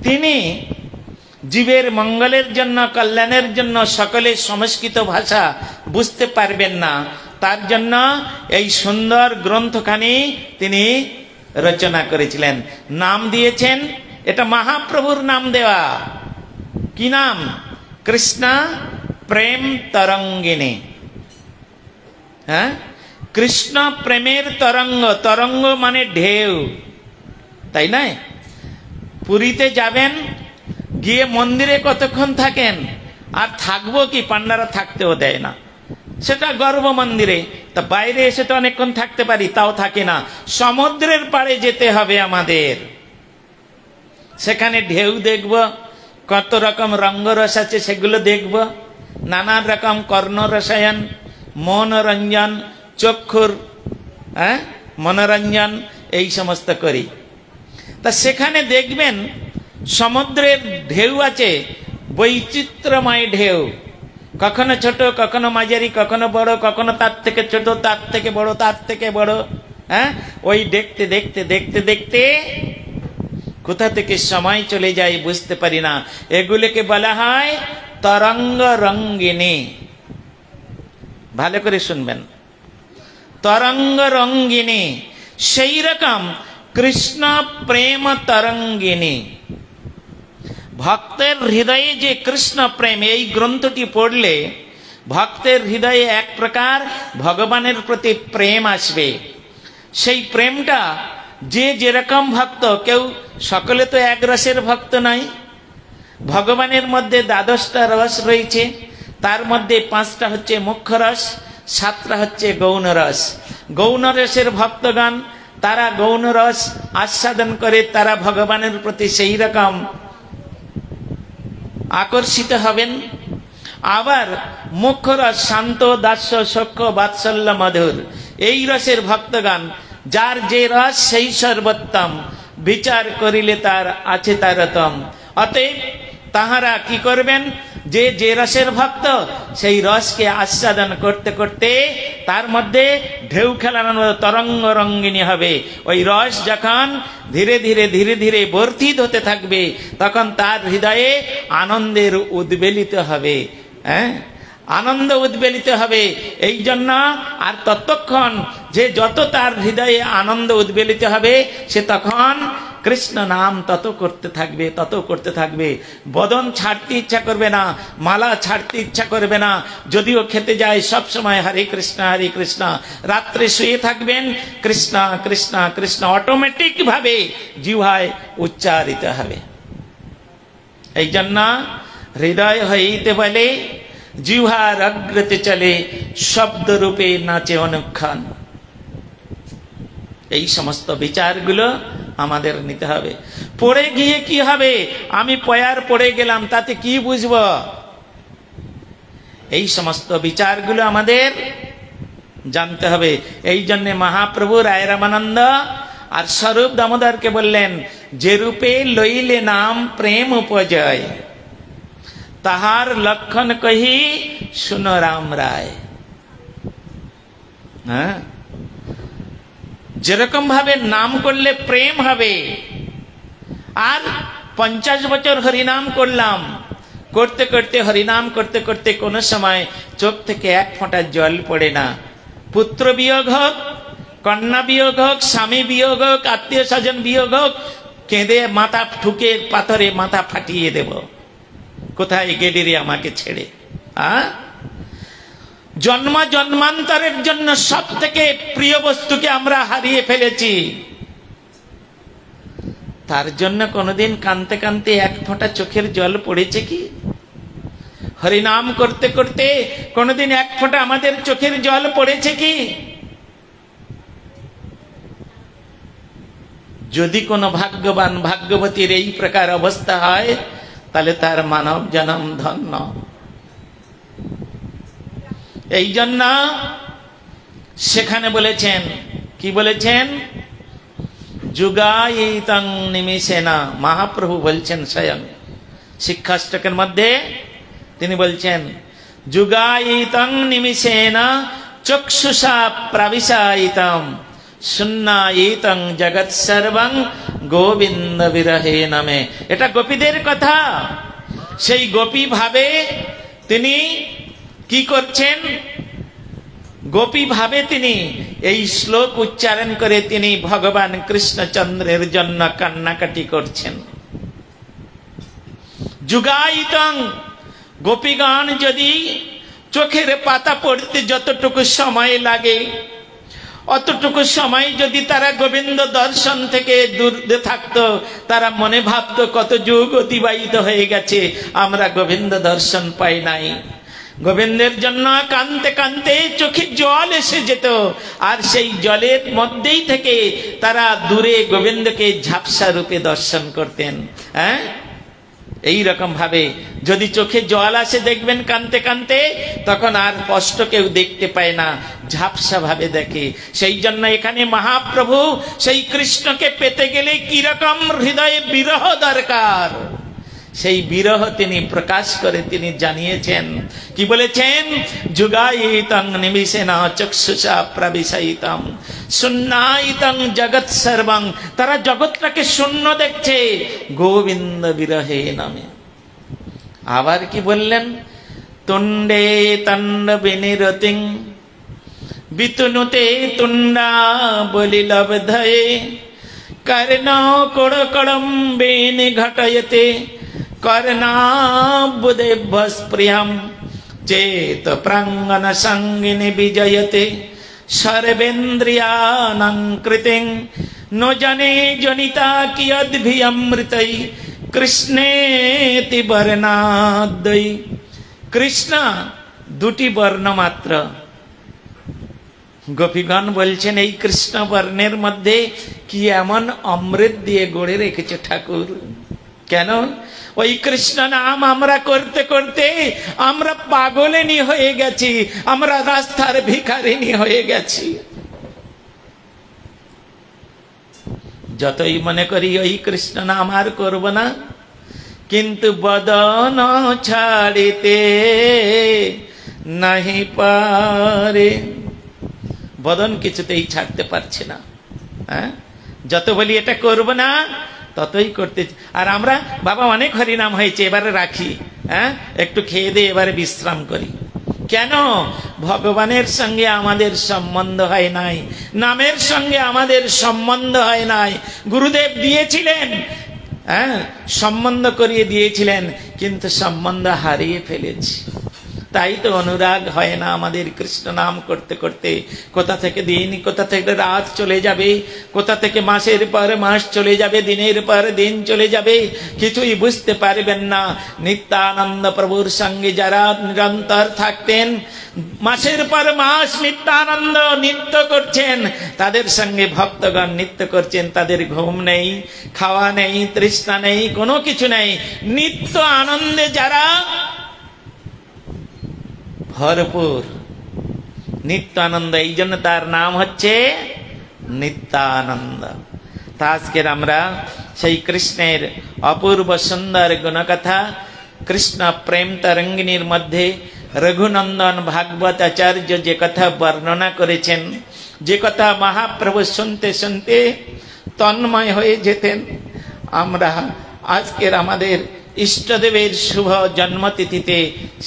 A: তিনি জীবের মঙ্গলের জন্য, কল্যাণের জন্য সকলে সংস্কৃত ভাষা বুঝতে পারবেন না, তার জন্য এই সুন্দর গ্রন্থখানি তিনি রচনা করেছিলেন। নাম দিয়েছেন, এটা মহাপ্রভুর নাম দেওয়া। কি নাম? কৃষ্ণ প্রেম তরঙ্গিনী। হ্যাঁ, কৃষ্ণ প্রেমের তরঙ্গ। তরঙ্গ মানে ঢেউ, তাই না? পুরীতে যাবেন, গিয়ে মন্দিরে কতক্ষণ থাকেন? আর থাকবো কি, পান্ডারা থাকতেও দেয় না, সেটা গর্ভ মন্দিরে। তা বাইরে এসে তো অনেকক্ষণ থাকতে পারি, তাও থাকে না। সমুদ্রের পাড়ে যেতে হবে আমাদের, সেখানে ঢেউ দেখব, কত রকম রঙ্গরস আছে সেগুলো দেখব, নানান রকম কর্ণরসায়ন, মনোরঞ্জন, চক্ষুর মনোরঞ্জন, এই সমস্ত করি। তা সেখানে দেখবেন সমুদ্রের ঢেউ আছে, বৈচিত্র্যময় ঢেউ, কখনো ছোট, কখনো মাঝারি, কখনো বড়, কখনো তার থেকে ছোট, তার থেকে বড়, তার থেকে বড়। ওই দেখতে দেখতে দেখতে দেখতে কোথা থেকে সময় চলে যায় বুঝতে পারি না। এগুলোকে বলা হয় তরঙ্গ রঙ্গিনী। ভালো করে শুনবেন, তরঙ্গ রঙ্গিনী। সেই রকম কৃষ্ণ প্রেম তরঙ্গিনী। ভক্তের হৃদয়ে যে কৃষ্ণ প্রেম, এই গ্রন্থটি পড়লে ভক্তের হৃদয়ে এক প্রকার ভগবানের প্রতি প্রেম আসবে। সেই প্রেমটা যে যেরকম ভক্ত, কেউ, সকলে তো এক রসের ভক্ত নাই। ভগবানের মধ্যে 12টা রস রয়েছে, তার মধ্যে 5টা হচ্ছে মুখ্য রস, 7টা হচ্ছে গৌণ রস। গৌণ রসের ভক্তগণ তারা গৌণ রস আস্বাদন করে, তারা ভগবানের প্রতি সেই রকম আকর্ষিত হবেন। আবার মুখ্য রস শান্ত, দাস্য, সখ্য, বাৎসল্য, মধুর, এই রসের ভক্তগণ, যার যে রস সেই সর্বোত্তম, বিচার করিলে তার আছে তারতম। অতএব তাহারা কি করবেন? যে যে রসের ভক্ত, সেই রসকে আস্বাদন করতে করতে তার মধ্যে ঢেউ খেলানো তরঙ্গ রঙ্গিনী হবে। ওই রস যখন ধীরে ধীরে ধীরে ধীরে বর্ধিত হতে থাকবে, তখন তার হৃদয়ে আনন্দের উদ্বেলিত হবে। আনন্দ উদ্বেলিত হবে। এই জন্য আর ততক্ষণ যে যত তার হৃদয়ে আনন্দ উদ্বেলিত হবে, সে তখন কৃষ্ণ নাম তত করতে থাকবে, তত করতে থাকবে। বদন ছাড়তে ইচ্ছা করবে না, মালা ছাড়তে ইচ্ছা করবে না। যদিও খেতে যায় সব সময় হরে কৃষ্ণ হরে কৃষ্ণ, রাত্রে শুয়ে থাকবেন কৃষ্ণ কৃষ্ণ কৃষ্ণ, অটোমেটিক ভাবে জিহ্বায় উচ্চারিত হবে। এই জন্য হৃদয় হইতে বলে জিহ্বার অগ্রতে চলে, শব্দ রূপে নাচে অনুক্ষণ। এই সমস্ত বিচারগুলো আমাদের নিতে হবে। পড়ে গিয়ে কি হবে? আমি পয়ার পড়ে গেলাম, তাতে কি বুঝব? এই সমস্ত বিচারগুলো আমাদের জানতে হবে। এই জন্য মহাপ্রভু রায় রামানন্দ আর স্বরূপ দামোদরকে বললেন, যে রূপে লইলে নাম প্রেম উপজয়, তাহার লক্ষণ কহি শুনো রাম রায়। যেরকম ভাবে নাম করলে প্রেম হবে, আর 50 বছর হরিনাম করলাম, করতে করতে হরিনাম করতে করতে কোন সময় চোখ থেকে এক ফোঁটা জল পড়ে না। পুত্র বিয়োগ হোক, কন্যা বিয়োগ হোক, স্বামী বিয়োগ হোক, আত্মীয় স্বজন বিয়োগ হোক, কেঁদে মাথা ঠুকে পাথরে মাথা ফাটিয়ে দেব, কোথায় গেলি রে আমাকে ছেড়ে। জন্ম জন্মান্তরের জন্য সব থেকে প্রিয় বস্তুকে আমরা হারিয়ে ফেলেছি। তার জন্য কোনদিন কাঁদতে কাঁদতে এক ফোঁটা চোখের জল পড়েছে কি? হরিনাম করতে করতে কোনদিন এক ফোঁটা আমাদের চোখের জল পড়েছে কি? যদি কোনো ভাগ্যবান ভাগ্যবতীর এই প্রকার অবস্থা হয়, তাহলে তার মানব জন্ম ধন্য। এই জন্য সেখানে বলেছেন, কি বলেছেন? যুগায়িতং নিমিষেনা। মহাপ্রভু বলছেন স্বয়ং শিক্ষাষ্টকের মধ্যে, তিনি বলছেন যুগায়িতং নিমিষেনা চক্ষুষা প্রবিশায়িতম শূন্যায়িতং জগৎ সর্বং গোবিন্দ বিরহে নামে। এটা গোপীদের কথা। সেই গোপী ভাবে তিনি কি করছেন? গোপী ভাবে তিনি এই শ্লোক উচ্চারণ করে তিনি ভগবান কৃষ্ণচন্দ্রের জন্য কান্নাকাটি করছেন। যুগায়িতং, গোপীগণ যদি চোখের পাতা পড়তে যতটুকু সময় লাগে, অতটুকু সময় যদি তারা গোবিন্দ দর্শন থেকে দূরে থাকতো, তারা মনে ভাবতো কত যুগ অতিবাহিত হয়ে গেছে, আমরা গোবিন্দ দর্শন পাই নাই। গোবিন্দের জন্য কাঁদতে কাঁদতে চোখে জল এসে যেত, আর সেই জলের মধ্যেই থেকে তারা দূরে গোবিন্দকে ঝাপসা রূপে দর্শন করতেন। এই রকম ভাবে যদি চোখে জল আসে দেখবেন কাঁদতে কাঁদতে, তখন আর স্পষ্ট কেউ দেখতে পায় না, ঝাপসা ভাবে দেখে। সেই জন্য এখানে মহাপ্রভু সেই কৃষ্ণকে পেতে গেলে কি রকম হৃদয়ে বিরহ দরকার, সেই বিরহ তিনি প্রকাশ করে তিনি জানিয়েছেন। কি বলেছেন? যুগায়িতং নিমিষেনা চক্ষুষা প্রবিশায়িতম শূন্যায়িতং জগৎ সর্বং। তারা জগৎটাকে শূন্য দেখছে গোবিন্দ বিরহে নামে। আবার কি বললেন? তুণ্ডে তণ্ড বিনিরতিং বিতুনুতে তুণ্ডা বলিলব্ধয়ে কর্ণ কোড়কড়ম্বেন ঘটয়তে কর্ণাবুদেভ্যস্পৃহম চেত প্রাঙ্গন সঙ্গিনী বিজয়তে সর্বেন্দ্রিয়ানাং কৃতিং ন জনে জনিতা কিয়দ্ভিয়মৃতৈ কৃষ্ণেতি বর্ণাদ্বৈ। কৃষ্ণ দুটি বর্ণ মাত্র। গোপীগণ বলছেন এই কৃষ্ণ বর্ণের মধ্যে কি এমন অমৃত দিয়ে গড়ে রেখেছে ঠাকুর। কেন? ওই কৃষ্ণ নাম আমরা করতে করতে আমরা পাগলিনী হয়ে গেছি, আমরা রাস্তার ভিখারিনী হয়ে গেছি। যতই মনে করি ওই কৃষ্ণ নাম আর করব না, কিন্তু বদন ছাড়িতে নাহি পারে। বদন কিছুতেই ছাড়তে পারছে না। যত বলি এটা করব না, ততই করতে। আর আমরা বাবা অনেক হরিনাম হয়েছে, এবারে রাখি, একটু খেয়ে দিয়ে এবারে বিশ্রাম করি। কেন? ভগবানের সঙ্গে আমাদের সম্বন্ধ হয় নাই, নামের সঙ্গে আমাদের সম্বন্ধ হয় নাই। গুরুদেব দিয়েছিলেন, সম্বন্ধ করিয়ে দিয়েছিলেন, কিন্তু সম্বন্ধ হারিয়ে ফেলেছি। তাই তো অনুরাগ হয় না আমাদের কৃষ্ণ নাম করতে করতে। কোথা থেকে দিন, কোথা থেকে রাত চলে যাবে, কোথা থেকে মাসের পর মাস চলে যাবে, দিনের পর দিন চলে যাবে, কিছুই বুঝতে পারবেন না। নিত্যানন্দ প্রভুর সঙ্গে যারা নিরন্তর থাকতেন, মাসের পর মাস নিত্যানন্দ নৃত্য করছেন, তাদের সঙ্গে ভক্তগণ নৃত্য করছেন। তাদের ঘুম নেই, খাওয়া নেই, তৃষ্ণা নেই, কোনো কিছু নেই, নিত্য আনন্দে যারা ভরপুর। নিত্যানন্দ, এই জন্য তার নাম হচ্ছে নিত্যানন্দ। তা আজকের আমরা সেই কৃষ্ণের অপূর্ব সুন্দর গুণকথা, কৃষ্ণ প্রেম তরঙ্গিনীর মধ্যে রঘুনন্দন ভাগবত আচার্য যে কথা বর্ণনা করেছেন, যে কথা মহাপ্রভু শুনতে শুনতে তন্ময় হয়ে যেতেন। আমরা আজকের আমাদের ইষ্টদেবের শুভ জন্মতিথিতে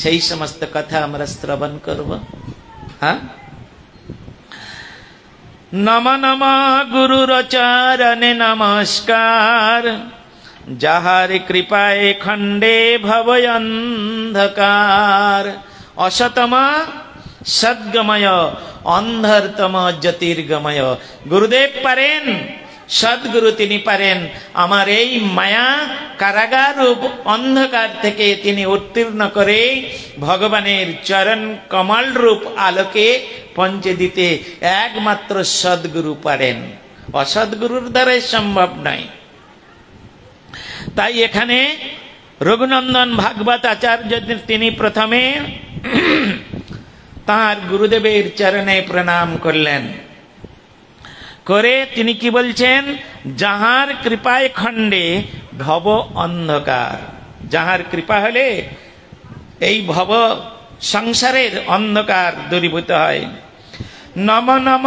A: সেই সমস্ত কথা আমরা শ্রবণ করব। হ্যাঁ, নম নম গুরুর চরণে নমস্কার, যাহার কৃপায় খণ্ডে ভবয় অন্ধকার। অসতম সদ্গময়, অন্ধরতম জ্যোতির্গময়। গুরুদেব পারেন, সদ্গুরু তিনি পারেন আমার এই মায়া কারাগার রূপ অন্ধকার থেকে তিনি উত্তীর্ণ করে ভগবানের চরণ কমল রূপ আলোকে পৌঁছে দিতে একমাত্র সদ্গুরু পারেন, অসদ্গুরুর দ্বারাই সম্ভব নয়। তাই এখানে রঘুনন্দন ভাগবত আচার্য তিনি প্রথমে তাঁর গুরুদেবের চরণে প্রণাম করলেন, করে তিনি কি বলছেন, যাহার কৃপায় খণ্ডে ভব অন্ধকার। যাহার কৃপা হলে এই ভব সংসারের অন্ধকার দূরীভূত হয়। নম নম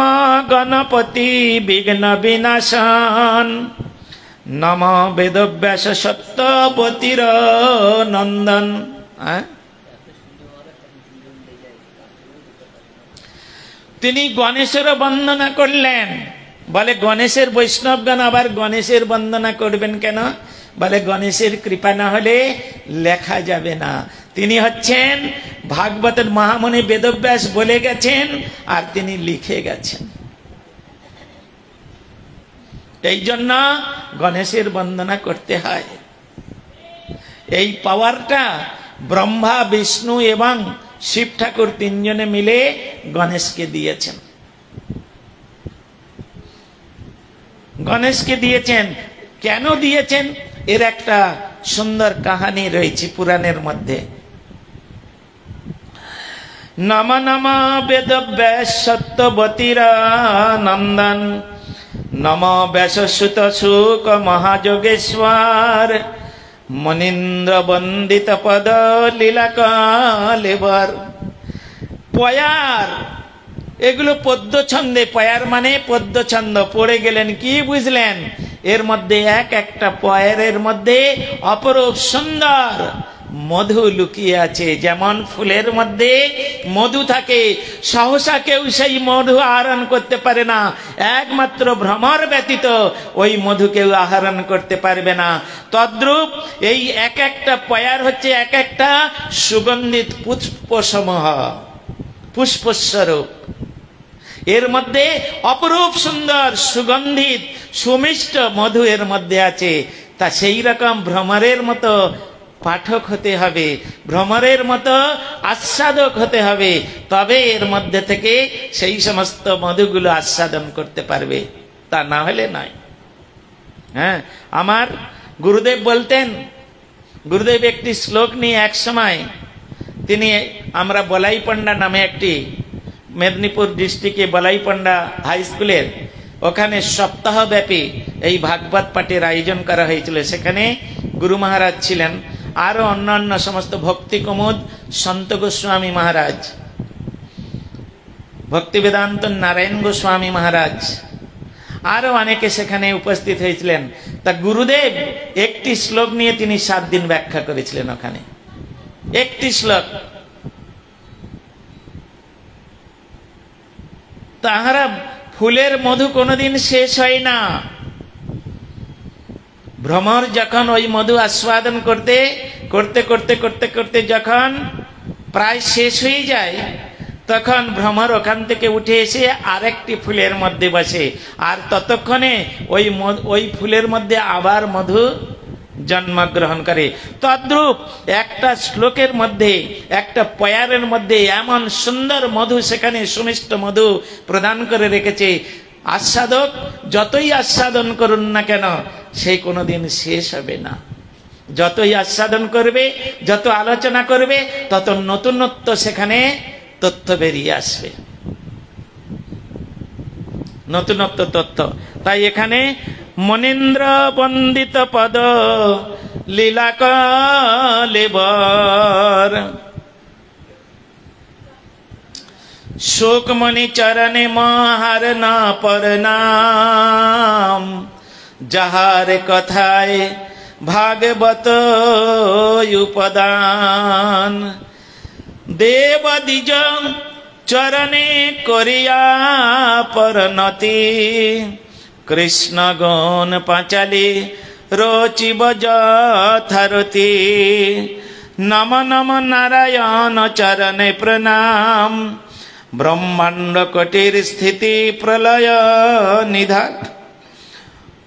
A: গণপতি বিঘ্ন বিনাশন, নম বেদব্যাস সত্যবতীর নন্দন। তিনি গণেশেরও বন্দনা করলেন। বলে গণেশের বৈষ্ণবগণ আবার গণেশের বন্দনা করবেন কেন? বলে গণেশের কৃপা না হলে লেখা যাবে না। তিনি হচ্ছেন ভাগবতের মহামুনি বেদব্যাস বলে গেছেন আর তিনি লিখে গেছেন। এই জন্য গণেশের বন্দনা করতে হয়। এই পাওয়ারটা ব্রহ্মা, বিষ্ণু এবং শিব ঠাকুর তিনজনে মিলে গণেশকে দিয়েছেন। গণেশকে দিয়েছেন, কেন দিয়েছেন এর একটা সুন্দর কাহিনী রয়েছে পুরাণের মধ্যে। নম নম বেদব্যাস সত্যবতীর নন্দন, নম ব্যাসসুত শুক মহাযোগেশ্বর, মনীন্দ্র বন্দিত পদ লীলা কলেবর। পয়ার, এগুলো পদ্য ছন্দে, পয়ার মানে পদ্য ছন্দ। পড়ে গেলেন, কি বুঝলেন? এর মধ্যে এক একটা পয়ারের মধ্যে অপরূপ সুন্দর মধু লুকিয়ে আছে। যেমন ফুলের মধ্যে মধু থাকে, সহসা কেউ সেই মধু আহরণ করতে পারে না, একমাত্র ভ্রমর ব্যতীত ওই মধু কেউ আহরণ করতে পারবে না। তদ্রূপ এই এক একটা পয়ার হচ্ছে এক একটা সুগন্ধিত পুষ্পসমূহ, পুষ্পস্বরূপ। এর মধ্যে অপরূপ সুন্দর সুগন্ধিত সুমিষ্ট মধু এর মধ্যে আছে। তা সেই রকম ভ্রমরের মতো পাঠক হতে হবে, ভ্রমরের মতো আস্বাদক হতে হবে, তবে এর মধ্যে থেকে সেই সমস্ত মধুগুলো আস্বাদন করতে পারবে, তা না হলে নয়। হ্যাঁ, আমার গুরুদেব বলতেন, গুরুদেব একটি শ্লোক নিয়ে এক সময় তিনি, আমরা বলাইপন্ডা নামে একটি মেদিনীপুর ডিস্ট্রিক্টে বলাইপন্ডা হাই স্কুলের ওখানে সপ্তাহব্যাপী এই ভাগবত পাঠের আয়োজন করা হয়েছিল। সেখানে গুরু মহারাজ ছিলেন, আরো অন্যান্য সমস্ত ভক্তি কুমুদ সন্ত গোস্বামী মহারাজ, ভক্তি বেদান্ত নারায়ণ গোস্বামী মহারাজ, আরো অনেকে সেখানে উপস্থিত হয়েছিলেন। তা গুরুদেব একটি শ্লোক নিয়ে তিনি 7 দিন ব্যাখ্যা করেছিলেন ওখানে, একটি শ্লোক। তাহারা ফুলের মধু কোনোদিন শেষ হয় না। ভ্রমর যখন ওই মধু আস্বাদন করতে করতে করতে করতে করতে যখন প্রায় শেষ হয়ে যায়, তখন ভ্রমর ওখান থেকে উঠে এসে আরেকটি ফুলের মধ্যে বসে, আর ততক্ষণে ওই ফুলের মধ্যে আবার মধু জন্মগ্রহণ করে। তদ্রূপ একটা শ্লোকের মধ্যে, একটা পয়ারের মধ্যে এমন সুন্দর মধু, সেখানে সুমিষ্ট মধু প্রদান করে রেখেছে। আস্বাদক যতই আস্বাদন করুন না কেন, সেই কোনোদিন শেষ হবে না। যতই আস্বাদন করবে, যত আলোচনা করবে, তত নতুনত্ব সেখানে তথ্য বেরিয়ে আসবে, নতুনত্ব তথ্য। তাই এখানে মনীন্দ্র বন্দিত পদ লীলা কলেবর, শোকমণি চরণে মহার না পরনাম, যাহার কথায় ভাগবত উপদান। দেব দ্বিজ চরণে করিয়া পরনতি, কৃষ্ণ গুণ পাঁচালী রচিব যথারতি। নম নম নারায়ণ চরণে প্রণাম, ব্রহ্মাণ্ড কোটির স্থিতি প্রলয় নিধান।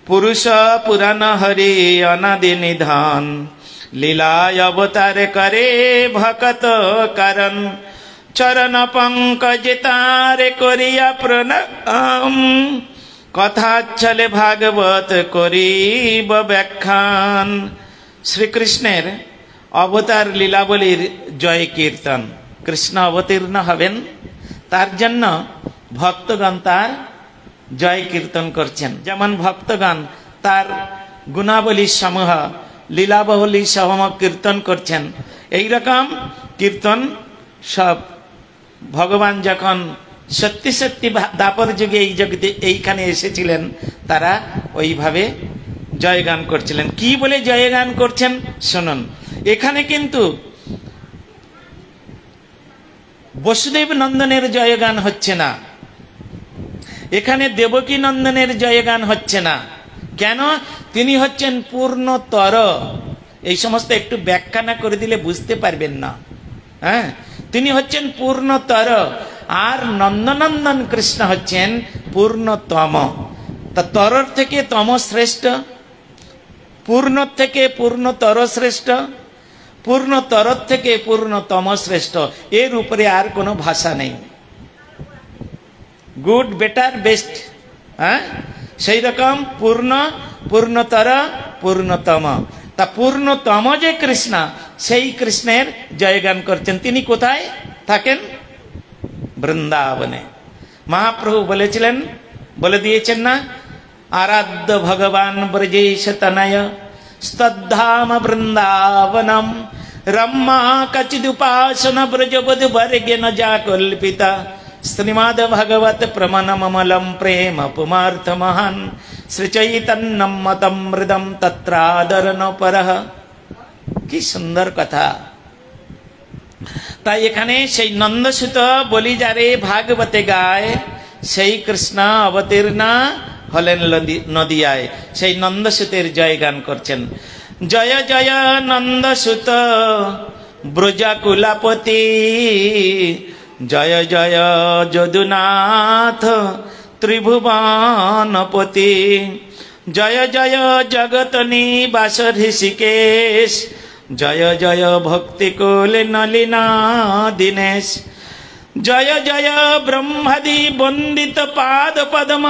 A: পুরুষ পুরাণ হরি অনাদি নিধান, লীলায় অবতার করে ভকত কারণ। চরণ পঙ্কজ তারে করিয়া প্রণাম, কথা চলে ভাগবত করিব ব্যাখ্যান। শ্রীকৃষ্ণের অবতার লীলাবলীর জয় কীর্তন। কৃষ্ণ অবতীর্ণ হবেন, তার জন্য ভক্তগণ তার জয় কীর্তন করছেন। যেমন ভক্তগণ তার গুণাবলী সমূহ, লীলাবলী সমূহ কীর্তন করছেন, এইরকম কীর্তন সব ভগবান যখন সত্যি সত্যি দাপর যুগে এই জগতে এইখানে এসেছিলেন, তারা ওইভাবে জয়গান করছিলেন। কি বলে জয়গান করছেন শুনুন। এখানে কিন্তু বসুদেব নন্দনের জয়গান হচ্ছে না, এখানে দেবকী নন্দনের জয়গান হচ্ছে না। কেন? তিনি হচ্ছেন পূর্ণতর। এই সমস্ত একটু ব্যাখ্যা না করে দিলে বুঝতে পারবেন না। হ্যাঁ, তিনি হচ্ছেন পূর্ণতর, আর নন্দনন্দন কৃষ্ণ হচ্ছেন পূর্ণতম। তা তরর থেকে তম শ্রেষ্ঠ, পূর্ণ থেকে পূর্ণতর শ্রেষ্ঠ, পূর্ণতর থেকে পূর্ণতম শ্রেষ্ঠ, এর উপরে আর কোনো ভাষা নেই। Good, better, best. হ্যাঁ, সেই রকম পূর্ণ, পূর্ণতর, পূর্ণতম। তা পূর্ণতম যে কৃষ্ণ, সেই কৃষ্ণের জয়গান করছেন। তিনি কোথায় থাকেন? বৃন্দাবনে। মহাপ্রভু বলেছিলেন, বলে দিয়েছেন না, আরাধ্য ভগবান ব্রজেশ তনয় স্তদ্ধাম বৃন্দাবনম, রম্মা কচিদুপাসন ব্রজবধু বর্গেন যা কল্পিতা, শ্রীমদ ভগবত প্রমাণমমলম প্রেম পুমার্থ মহান, শ্রীচৈতন্যম মতম মৃদম তত্রাদরণ পরঃ। কি সুন্দর কথা। তাই এখানে সেই নন্দসুত বলি যারে ভাগবতে গায়, সেই কৃষ্ণ অবতীর্ণ হলেন নদিয়ায়, সেই নন্দসুতের জয়গান করছেন। জয় জয় নন্দসুত ব্রজকুলপতি, জয় জয় যদুনাথ ত্রিভুবনপতি, জয় জয় জগত নিবাস ঋষিকেশ, জয় জয় ভক্তি কোলে নলিনা দীনেশ, জয় জয় ব্রহ্মাদি বন্দিত পাদ পদ্ম,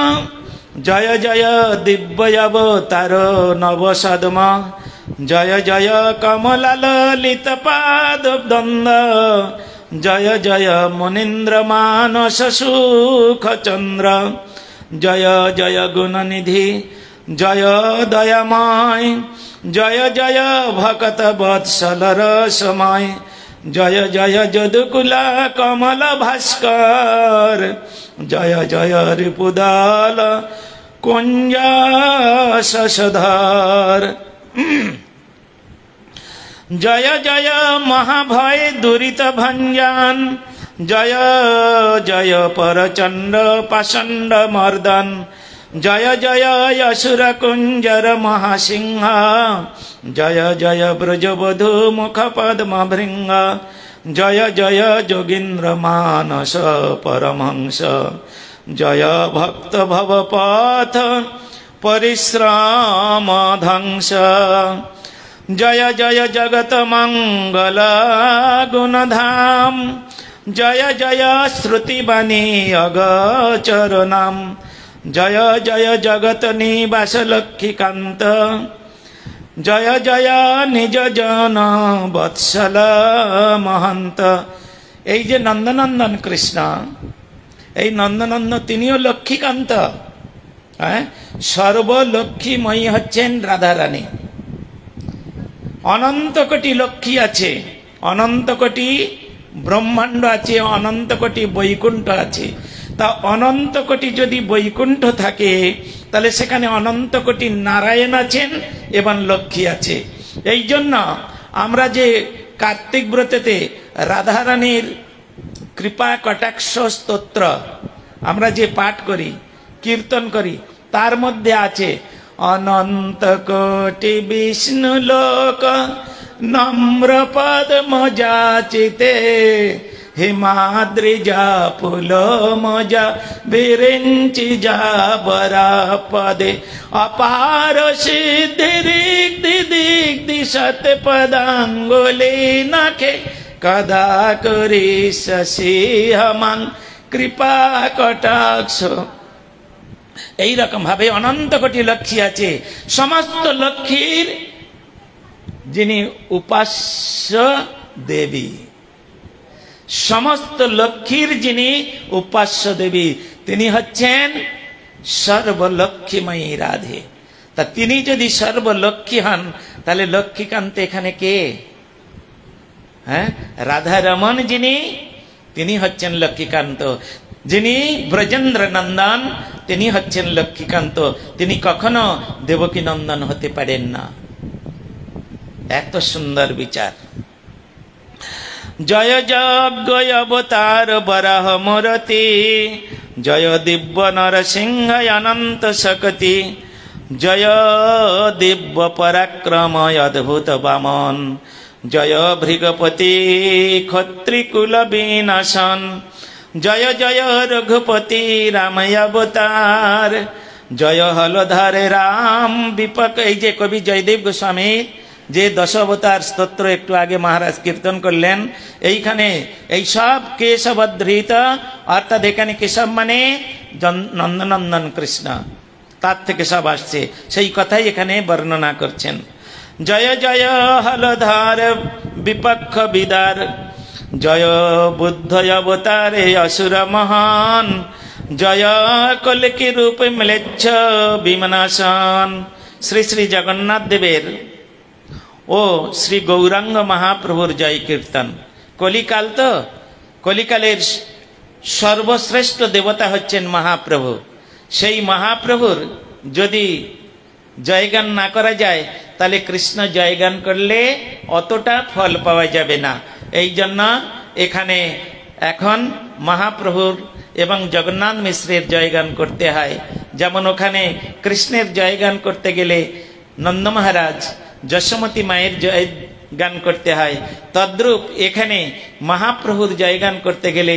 A: জয় জয় দিব্য অবতার নবসদ্ম, জয় জয় কমলা ললিত পাদ দ্বন্দ্ব, জয় জয় মুনীন্দ্র মানস সুখ চন্দ্র, জয় জয় গুণনিধি, জয় দয়াময়, জয় জয় ভকত বৎসল রসময়, জয় জয় যদুকুল কমল ভাস্কর, জয় জয় রিপুদল কুঞ্জ শশধর, জয় জয় মহাভয় দুরিত ভঞ্জন, জয় জয় পরচণ্ড পাষণ্ড মর্দন, জয় জয় অসুর কুঞ্জর মহাসিংহ, জয় জয় ব্রজবধূ মুখ পদ্ম ভৃঙ্গ, জয় জয় যোগীন্দ্র মানস পরমহংস, জয় ভক্ত ভবপথ পরিশ্রম ধ্বংস, জয় জয় জগত মঙ্গল গুণধাম, জয় জয় শ্রুতিবাণী অগচর নাম, জয় জয় জগত নিবাস লক্ষ্মীকান্ত, জয় জয় নিজ জন বৎসল মহন্ত। এই যে নন্দনন্দন কৃষ্ণ, এই নন্দনন্দন তিনিও লক্ষ্মীকান্ত। হ্যাঁ, সর্বলক্ষ্মীময়ী হচ্ছেন রাধারানী। অনন্ত কোটি লক্ষ্মী আছে, অনন্ত কোটি ব্রহ্মাণ্ড আছে, অনন্ত কোটি বৈকুণ্ঠ আছে। তা অনন্ত কোটি যদি বৈকুণ্ঠ থাকে তাহলে সেখানে অনন্ত কোটি নারায়ণ আছেন এবং লক্ষ্মী আছে। এই জন্য আমরা যে কার্তিক ব্রতেতে রাধারানীর কৃপা কটাক্ষ স্তোত্র আমরা যে পাঠ করি, কীর্তন করি, তার মধ্যে আছে অনন্ত কোটি বিষ্ণু লোক নম্র পদ্ম যাচিতে হিমাদ্রি যা পুল মজা বিরিঞ্চি যা বরা পদে অপার সিদ্ধি ঋদ্ধি দিগ্ধি সত পদাঙ্গুলি নাখে কদা করি শশী হমান কৃপা কটাক্ষ। এইরকম ভাবে অনন্ত কোটি লক্ষ্মী আছে। সমস্ত লক্ষ্মীর যিনি উপাস্য দেবী, সমস্ত লক্ষ্মীর যিনি উপাস্য দেবী তিনি হচ্ছেন সর্বলক্ষ্মীময়ী রাধে। তা তিনি যদি সর্বলক্ষ্মী হন তাহলে লক্ষ্মীকান্ত এখানে কে? হ্যাঁ, রাধা রমন যিনি, তিনি হচ্ছেন লক্ষ্মীকান্ত। যিনি ব্রজেন্দ্র নন্দন তিনি হচ্ছেন লক্ষ্মীকান্ত। তিনি কখনো দেবকী নন্দন হতে পারেন না। এত সুন্দর বিচার। জয় যজ্ঞ অবতার বরাহ মূরতি, জয় দিব্য নরসিংহ অনন্ত শক্তি, জয় দিব্য পরাক্রম অদ্ভুত বামন, জয় ভৃগপতি ক্ষত্রিকুল বিনাশন, জয় জয় রঘুপতি রাম অবতার, জয় হলধরে রাম বিপক। এই যে কবি জয়দেব গোস্বামী যে দশাবতার স্তোত্র একটু আগে মহারাজ কীর্তন করলেন, এইখানে এই সব কেশবধৃত, অর্থাৎ এখানে কেশব মানে নন্দনন্দন কৃষ্ণ, তার থেকে সব আসছে, সেই কথাই এখানে বর্ণনা করছেন। জয় জয় হলধর বিপক্ষ বিদার, জয় বুদ্ধ অবতারে অসুর মহান, জয় কলকি রূপ ম্লেচ্ছ বিমনাশন। শ্রী শ্রী জগন্নাথ দেবের ও শ্রী গৌরাঙ্গ মহাপ্রভুর জয় কীর্তন। কলিকাল তো, কলিকালের সর্বশ্রেষ্ঠ দেবতা হচ্ছেন মহাপ্রভু। সেই মহাপ্রভুর যদি জয়গান না করা যায় তাহলে কৃষ্ণ জয়গান করলে অতটা ফল পাওয়া যাবে না। এই জন্য এখানে এখন মহাপ্রভুর এবং জগন্নাথ মিশ্রের জয়গান করতে হয়। যেমন ওখানে কৃষ্ণের জয়গান করতে গেলে নন্দ মহারাজ যশোমতী মায়ের জয় গান করতে হয়, তদ্রূপ এখানে মহাপ্রভুর জয়গান করতে গেলে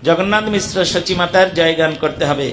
A: জগন্নাথ মিশ্র সচী মাতার জয়গান করতে হবে।